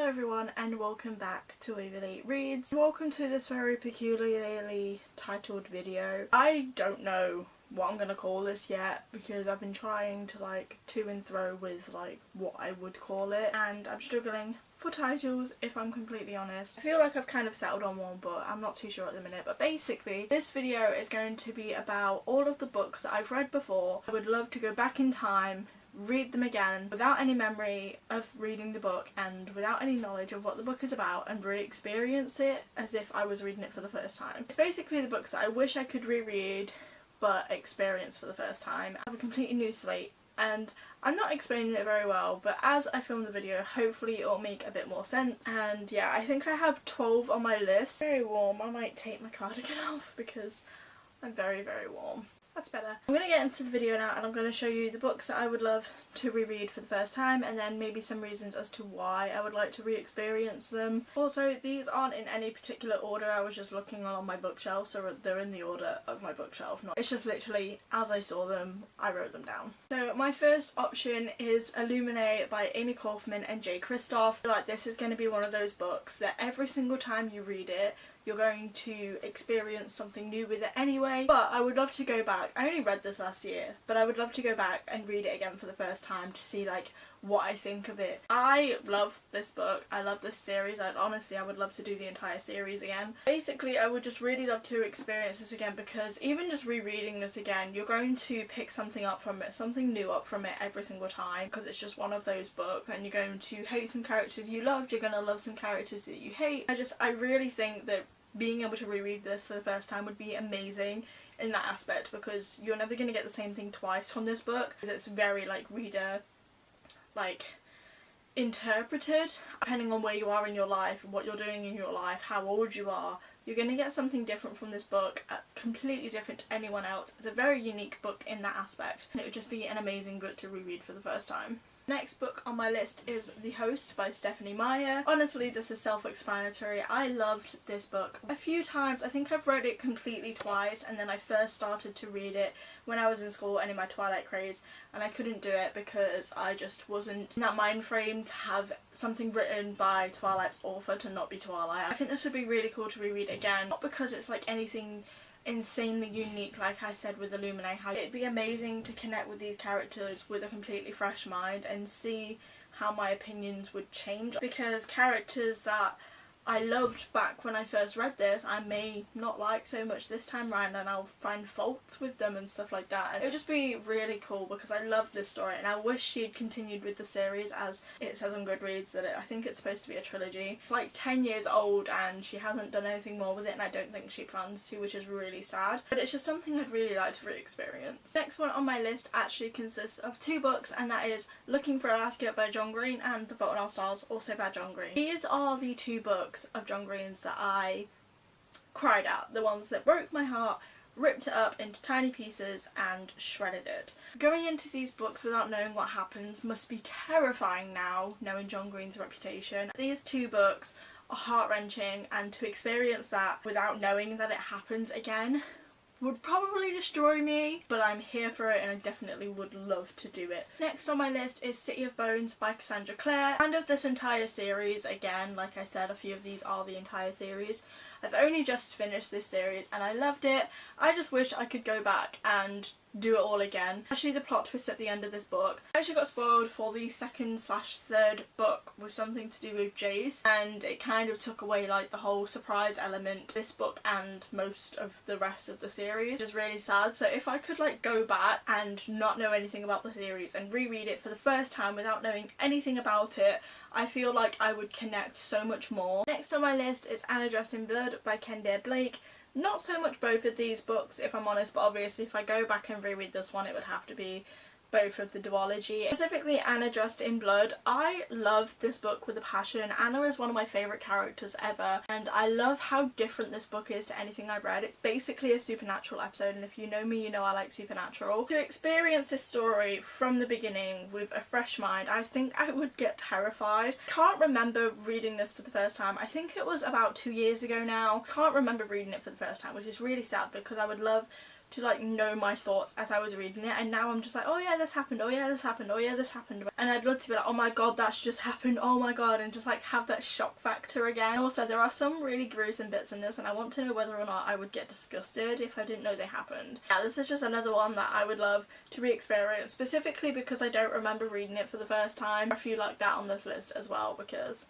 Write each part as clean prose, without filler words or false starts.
Hello everyone and welcome back to WaverlyReads. Welcome to this very peculiarly titled video. I don't know what I'm gonna call this yet because I've been trying to to and fro with what I would call it, and I'm struggling for titles if I'm completely honest. I feel like I've kind of settled on one, but I'm not too sure at the minute. But basically this video is going to be about all of the books that I've read before. I would love to go back in time, read them again without any memory of reading the book and without any knowledge of what the book is about, and re-experience it as if I was reading it for the first time. It's basically the books that I wish I could reread but experience for the first time. I have a completely new slate and I'm not explaining it very well, but as I film the video hopefully it'll make a bit more sense. And yeah, I think I have 12 on my list. Very warm. I might take my cardigan off because I'm very warm. That's better. I'm going to get into the video now and I'm going to show you the books that I would love to reread for the first time, and then maybe some reasons as to why I would like to re-experience them. Also, these aren't in any particular order. I was just looking on my bookshelf, so they're in the order of my bookshelf. It's just literally as I saw them, I wrote them down. So my first option is Illuminae by Amy Kaufman and Jay Kristoff. This is going to be one of those books that every single time you read it, you're going to experience something new with it anyway. But I would love to go back. I only read this last year, but I would love to go back and read it again for the first time to see what I think of it. I love this book. I love this series. Honestly, I would love to do the entire series again. Basically, I would just really love to experience this again, because even just rereading this again, you're going to pick something up from it, something new up from it every single time, because it's just one of those books, and you're going to hate some characters you loved, you're going to love some characters that you hate. I really think that being able to reread this for the first time would be amazing in that aspect, because you're never going to get the same thing twice from this book, because it's very reader interpreted. Depending on where you are in your life, what you're doing in your life, how old you are, you're going to get something different from this book, completely different to anyone else. It's a very unique book in that aspect, and it would just be an amazing book to reread for the first time. Next book on my list is The Host by Stephanie Meyer. Honestly, this is self-explanatory. I loved this book a few times. I think I've read it completely twice, and then I first started to read it when I was in school and in my Twilight craze, and I couldn't do it because I just wasn't in that mind frame to have something written by Twilight's author to not be Twilight. I think this would be really cool to reread again, not because it's anything insanely unique like I said with Illuminae. It'd be amazing to connect with these characters with a completely fresh mind and see how my opinions would change, because characters that I loved back when I first read this, I may not like so much this time round, and I'll find faults with them and stuff like that. And it would just be really cool because I love this story, and I wish she'd continued with the series, as it says on Goodreads that I think it's supposed to be a trilogy. It's 10 years old and she hasn't done anything more with it, and I don't think she plans to, which is really sad. But it's just something I'd really like to re-experience. Next one on my list actually consists of two books, and that is Looking for Alaska by John Green and The Fault in Our Stars, also by John Green. These are the two books of John Green's that I cried out, the ones that broke my heart, ripped it up into tiny pieces and shredded it. Going into these books without knowing what happens must be terrifying now, knowing John Green's reputation. These two books are heart-wrenching, and to experience that without knowing that it happens again would probably destroy me, but I'm here for it and I definitely would love to do it. Next on my list is City of Bones by Cassandra Clare. And of this entire series, again, like I said, a few of these are the entire series. I've only just finished this series and I loved it. I just wish I could go back and do it all again. Actually, the plot twist at the end of this book, I actually got spoiled for the second/third book with something to do with Jace, and it kind of took away the whole surprise element this book and most of the rest of the series, which is really sad. So if I could go back and not know anything about the series and reread it for the first time without knowing anything about it, I feel like I would connect so much more. Next on my list is Anna Dressed in Blood by Kendare Blake. Not so much both of these books, if I'm honest, but obviously if I go back and reread this one, it would have to be both of the duology. Specifically Anna Dressed in Blood. I love this book with a passion. Anna is one of my favourite characters ever, and I love how different this book is to anything I've read. It's basically a supernatural episode, and if you know me, you know I like supernatural. To experience this story from the beginning with a fresh mind, I think I would get terrified. Can't remember reading this for the first time. I think it was about 2 years ago now. Can't remember reading it for the first time, which is really sad because I would love to like know my thoughts as I was reading it, and now I'm just like, oh yeah, this happened, oh yeah, this happened, oh yeah, this happened, and I'd love to be like, oh my god, that's just happened, oh my god, and just like have that shock factor again. Also, there are some really gruesome bits in this, and I want to know whether or not I would get disgusted if I didn't know they happened. Yeah, this is just another one that I would love to re-experience, specifically because I don't remember reading it for the first time. A few like that on this list as well, because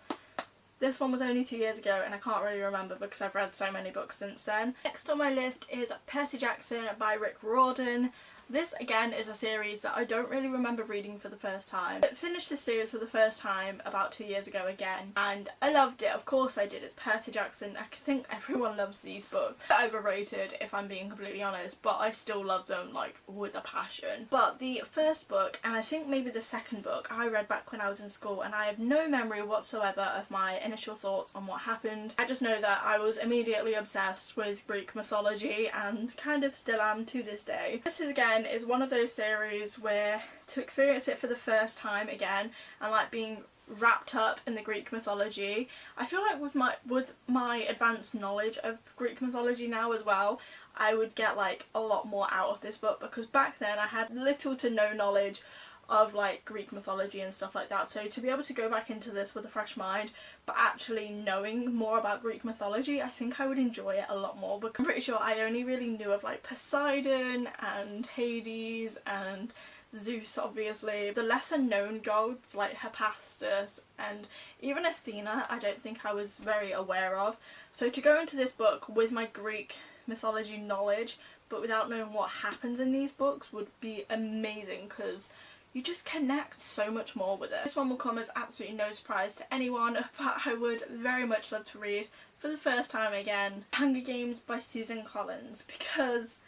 this one was only 2 years ago and I can't really remember because I've read so many books since then. Next on my list is Percy Jackson by Rick Riordan. This again is a series that I don't really remember reading for the first time. I finished this series for the first time about 2 years ago again, and I loved it. Of course I did. It's Percy Jackson. I think everyone loves these books. They're overrated if I'm being completely honest, but I still love them like with a passion. But the first book, and I think maybe the second book, I read back when I was in school, and I have no memory whatsoever of my initial thoughts on what happened. I just know that I was immediately obsessed with Greek mythology and kind of still am to this day. This is one of those series where to experience it for the first time again and like being wrapped up in the Greek mythology, I feel like with my advanced knowledge of Greek mythology now as well, I would get like a lot more out of this book, because back then I had little to no knowledge of like Greek mythology and stuff like that. So to be able to go back into this with a fresh mind but actually knowing more about Greek mythology, I think I would enjoy it a lot more, because I'm pretty sure I only really knew of like Poseidon and Hades and Zeus, obviously. The lesser known gods like Hephaestus and even Athena I don't think I was very aware of. So to go into this book with my Greek mythology knowledge but without knowing what happens in these books would be amazing, because you just connect so much more with it. This one will come as absolutely no surprise to anyone, but I would very much love to read for the first time again Hunger Games by Susan Collins, because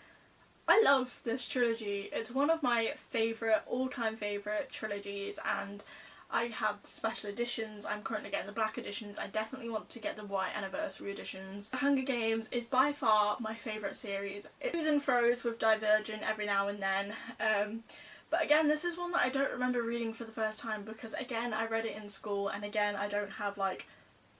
I love this trilogy. It's one of my favourite, all-time favourite trilogies, and I have special editions. I'm currently getting the black editions. I definitely want to get the white anniversary editions. The Hunger Games is by far my favourite series. It goes and froze with Divergent every now and then. But again, this is one that I don't remember reading for the first time, because again I read it in school, and again I don't have like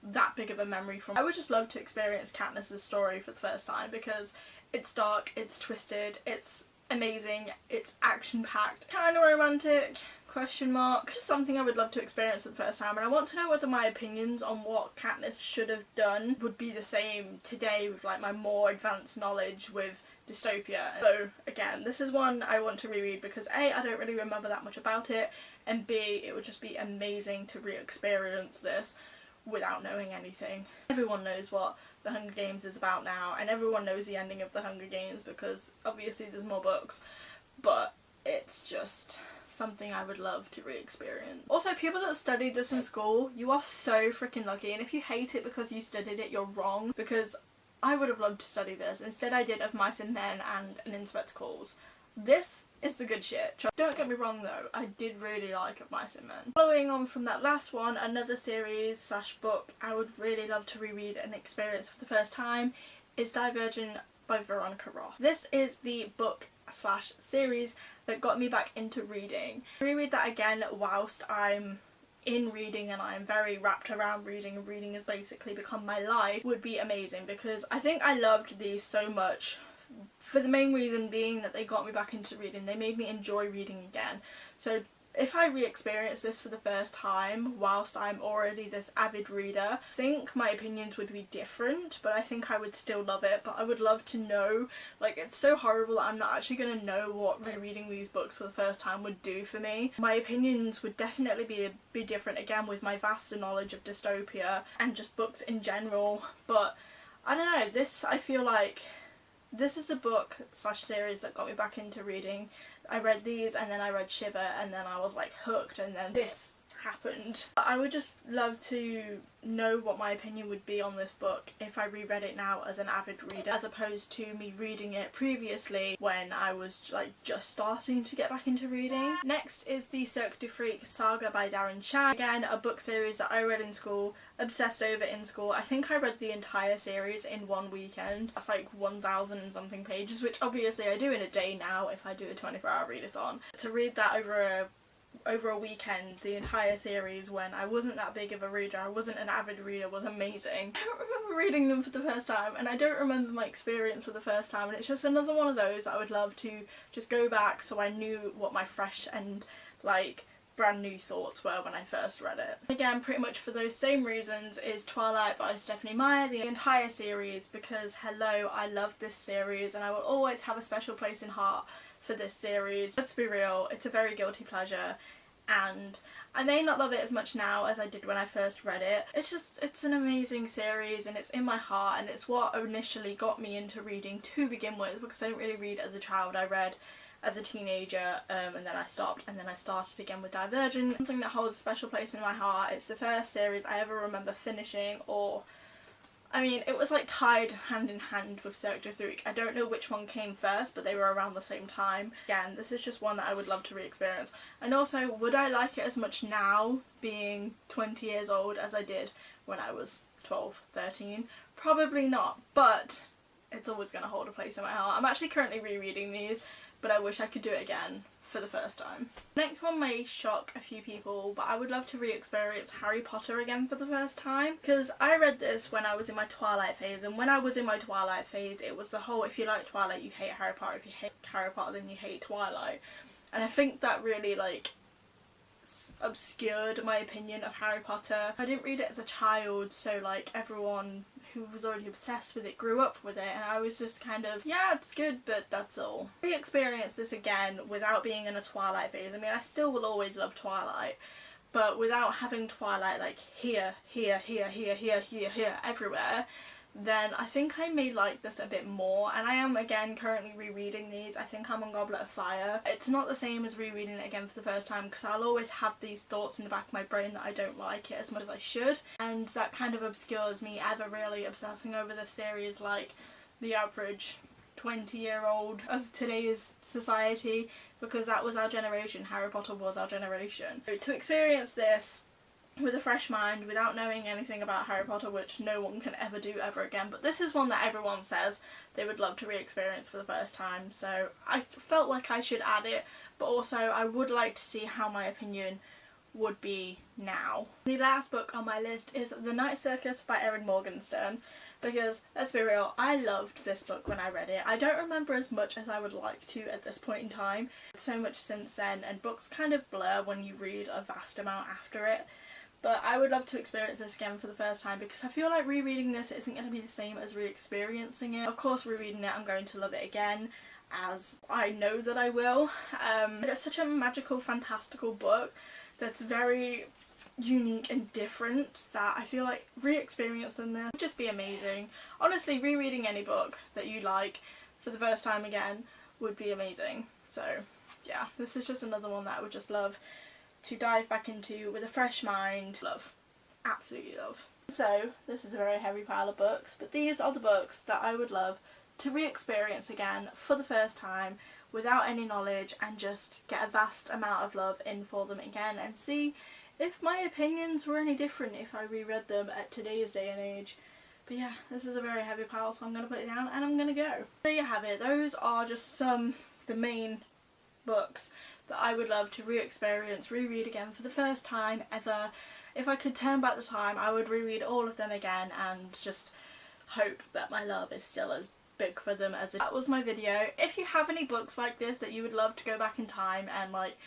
that big of a memory from it. I would just love to experience Katniss's story for the first time, because it's dark, it's twisted, it's amazing, it's action-packed, kind of romantic, question mark. Just something I would love to experience for the first time, and I want to know whether my opinions on what Katniss should have done would be the same today with like my more advanced knowledge with Dystopia. So again, this is one I want to reread because A, I don't really remember that much about it, and B, it would just be amazing to re-experience this without knowing anything. Everyone knows what the Hunger Games is about now, and everyone knows the ending of the Hunger Games because obviously there's more books, but it's just something I would love to re-experience. Also, people that studied this in school, you are so freaking lucky, and if you hate it because you studied it, you're wrong, because I would have loved to study this. Instead I did Of Mice and Men and An In Spectacles. This is the good shit. Don't get me wrong though, I did really like Of Mice and Men. Following on from that last one, another series slash book I would really love to reread and experience for the first time is Divergent by Veronica Roth. This is the book slash series that got me back into reading. Reread that again whilst I'm in reading and I'm very wrapped around reading, and reading has basically become my life, would be amazing, because I think I loved these so much for the main reason being that they got me back into reading. They made me enjoy reading again. So if I re-experience this for the first time whilst I'm already this avid reader, I think my opinions would be different, but I think I would still love it. But I would love to know, like, it's so horrible that I'm not actually going to know what rereading these books for the first time would do for me. My opinions would definitely be different again with my vaster knowledge of dystopia and just books in general, but I don't know, this, I feel like this is a book slash series that got me back into reading. I read these and then I read Shiver and then I was like hooked, and then this happened. I would just love to know what my opinion would be on this book if I reread it now as an avid reader, as opposed to me reading it previously when I was like just starting to get back into reading. Next is the Cirque du Freak saga by Darren Shan. Again, a book series that I read in school, obsessed over in school. I think I read the entire series in one weekend. That's like 1,000 and something pages, which obviously I do in a day now if I do a 24-hour readathon. To read that over a over a weekend the entire series when I wasn't that big of a reader, I wasn't an avid reader, was amazing. I don't remember reading them for the first time, and I don't remember my experience for the first time, and it's just another one of those I would love to just go back so I knew what my fresh and like brand new thoughts were when I first read it. Again, pretty much for those same reasons is Twilight by Stephanie Meyer, the entire series, because hello, I love this series and I will always have a special place in heart for this series. Let's be real, it's a very guilty pleasure, and I may not love it as much now as I did when I first read it. It's an amazing series and it's in my heart, and it's what initially got me into reading to begin with, because I didn't really read as a child. I read as a teenager and then I stopped, and then I started again with Divergent. Something that holds a special place in my heart. It's the first series I ever remember finishing, or I mean, it was like tied hand in hand with Cirque du Soleil. I don't know which one came first, but they were around the same time. Again, this is just one that I would love to re-experience. And also, would I like it as much now, being 20 years old, as I did when I was 12, 13? Probably not, but it's always going to hold a place in my heart. I'm actually currently rereading these, but I wish I could do it again for the first time. Next one may shock a few people, but I would love to re-experience Harry Potter again for the first time, because I read this when I was in my Twilight phase, and when I was in my Twilight phase it was the whole, if you like Twilight you hate Harry Potter, if you hate Harry Potter then you hate Twilight, and I think that really like obscured my opinion of Harry Potter. I didn't read it as a child, so like everyone who was already obsessed with it grew up with it, and I was just kind of, yeah, it's good, but that's all. Re-experience this again without being in a Twilight phase. I mean, I still will always love Twilight, but without having Twilight like here, everywhere, then I think I may like this a bit more. And I am again currently rereading these. I think I'm on Goblet of Fire. It's not the same as rereading it again for the first time, because I'll always have these thoughts in the back of my brain that I don't like it as much as I should, and that kind of obscures me ever really obsessing over this series like the average 20-year-old of today's society, because that was our generation. Harry Potter was our generation. So to experience this with a fresh mind, without knowing anything about Harry Potter, which no one can ever do ever again, but this is one that everyone says they would love to re-experience for the first time, so I felt like I should add it, but also I would like to see how my opinion would be now. The last book on my list is The Night Circus by Erin Morgenstern, because let's be real, I loved this book when I read it. I don't remember as much as I would like to at this point in time. So much since then, and books kind of blur when you read a vast amount after it. But I would love to experience this again for the first time, because I feel like rereading this isn't going to be the same as re-experiencing it. Of course, rereading it I'm going to love it again, as I know that I will. But it's such a magical, fantastical book that's very unique and different that I feel like re-experiencing this would just be amazing. Honestly, rereading any book that you like for the first time again would be amazing. So yeah, this is just another one that I would just love to dive back into with a fresh mind. Love. Absolutely love. So this is a very heavy pile of books, but these are the books that I would love to re-experience again for the first time without any knowledge, and just get a vast amount of love in for them again, and see if my opinions were any different if I reread them at today's day and age. But yeah, this is a very heavy pile, so I'm going to put it down and I'm going to go. There you have it. Those are just the main books that I would love to re-experience, reread again for the first time ever. If I could turn back the time, I would reread all of them again and just hope that my love is still as big for them as it. That was my video. If you have any books like this that you would love to go back in time and like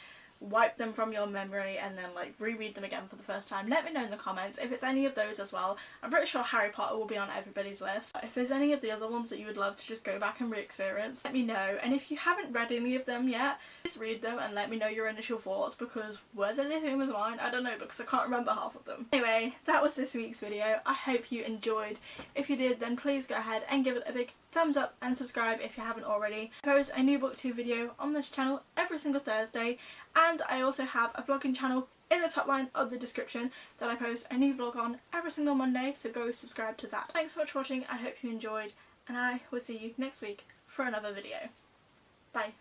wipe them from your memory and then like reread them again for the first time, let me know in the comments. If it's any of those as well, I'm pretty sure Harry Potter will be on everybody's list. If there's any of the other ones that you would love to just go back and re-experience, let me know. And if you haven't read any of them yet, please read them and let me know your initial thoughts, because were they the same as mine? I don't know, because I can't remember half of them. Anyway, that was this week's video. I hope you enjoyed. If you did, then please go ahead and give it a big thumbs up and subscribe if you haven't already. I post a new booktube video on this channel every single Thursday, and I also have a vlogging channel in the top line of the description that I post a new vlog on every single Monday, so go subscribe to that. Thanks so much for watching, I hope you enjoyed, and I will see you next week for another video. Bye.